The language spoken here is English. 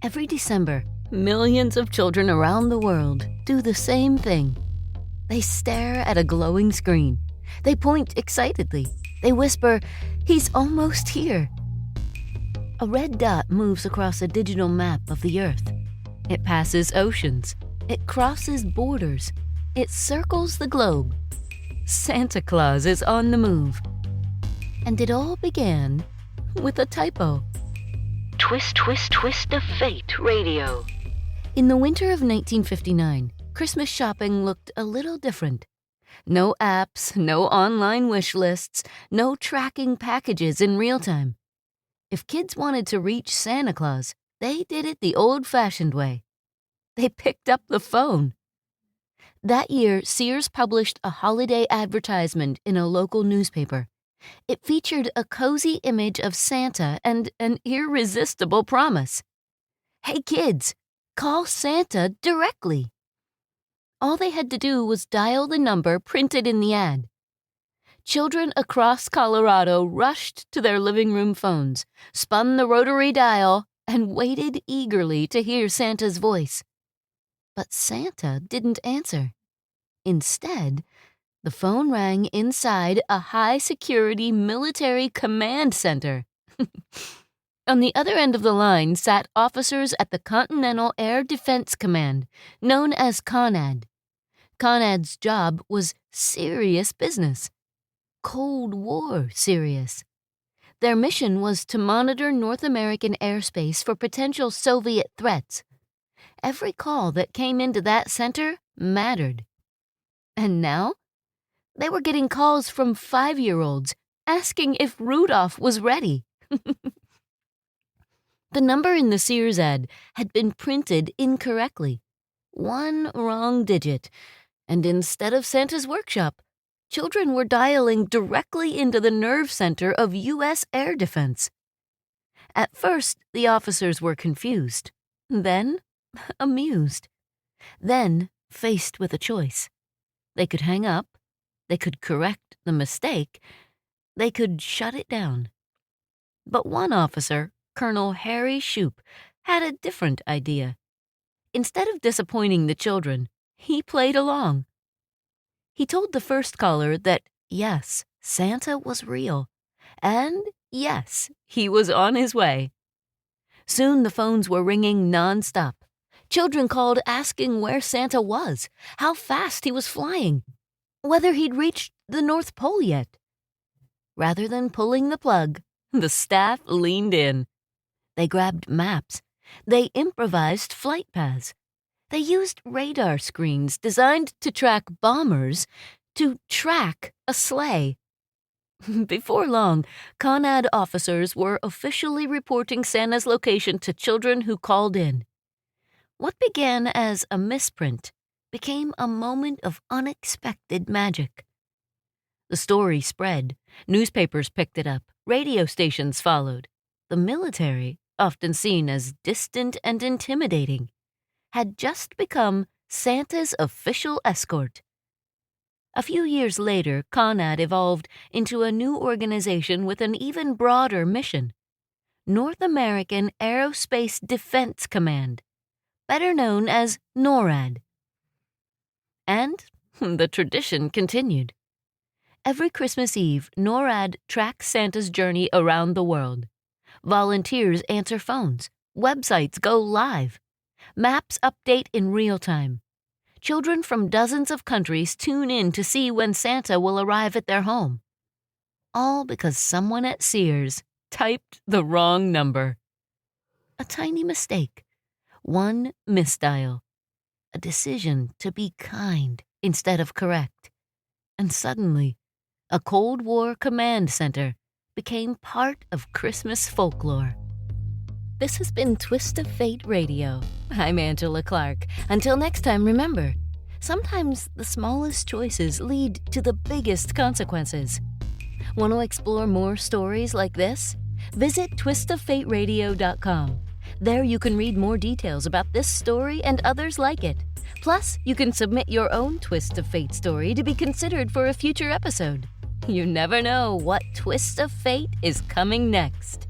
Every December, millions of children around the world do the same thing. They stare at a glowing screen. They point excitedly. They whisper, "He's almost here." A red dot moves across a digital map of the Earth. It passes oceans. It crosses borders. It circles the globe. Santa Claus is on the move. And it all began with a typo. Twist, twist, twist of fate radio. In the winter of 1959, Christmas shopping looked a little different. No apps, no online wish lists, no tracking packages in real time. If kids wanted to reach Santa Claus, they did it the old-fashioned way. They picked up the phone. That year, Sears published a holiday advertisement in a local newspaper. It featured a cozy image of Santa and an irresistible promise. "Hey kids, call Santa directly." All they had to do was dial the number printed in the ad. Children across Colorado rushed to their living room phones, spun the rotary dial, and waited eagerly to hear Santa's voice. But Santa didn't answer. Instead, the phone rang inside a high-security military command center. On the other end of the line sat officers at the Continental Air Defense Command, known as CONAD. CONAD's job was serious business. Cold War serious. Their mission was to monitor North American airspace for potential Soviet threats. Every call that came into that center mattered. And now, they were getting calls from 5-year-olds asking if Rudolph was ready. The number in the Sears ad had been printed incorrectly. One wrong digit, and instead of Santa's workshop, children were dialing directly into the nerve center of U.S. air defense. At first, the officers were confused, then amused, then faced with a choice. They could hang up, they could correct the mistake, they could shut it down. But one officer, Colonel Harry Shoup, had a different idea. Instead of disappointing the children, he played along. He told the first caller that, yes, Santa was real, and yes, he was on his way. Soon the phones were ringing nonstop. Children called asking where Santa was, how fast he was flying, whether he'd reached the North Pole yet. Rather than pulling the plug, the staff leaned in. They grabbed maps. They improvised flight paths. They used radar screens designed to track bombers to track a sleigh. Before long, CONAD officers were officially reporting Santa's location to children who called in. What began as a misprint became a moment of unexpected magic. The story spread. Newspapers picked it up. Radio stations followed. The military, often seen as distant and intimidating, had just become Santa's official escort. A few years later, CONAD evolved into a new organization with an even broader mission: North American Aerospace Defense Command, better known as NORAD. And the tradition continued. Every Christmas Eve, NORAD tracks Santa's journey around the world. Volunteers answer phones. Websites go live. Maps update in real time. Children from dozens of countries tune in to see when Santa will arrive at their home. All because someone at Sears typed the wrong number. A tiny mistake. One misdial. A decision to be kind instead of correct. And suddenly, a Cold War command center became part of Christmas folklore. This has been Twist of Fate Radio. I'm Angela Clark. Until next time, remember, sometimes the smallest choices lead to the biggest consequences. Want to explore more stories like this? Visit twistoffateradio.com. There you can read more details about this story and others like it. Plus, you can submit your own Twist of Fate story to be considered for a future episode. You never know what twist of fate is coming next.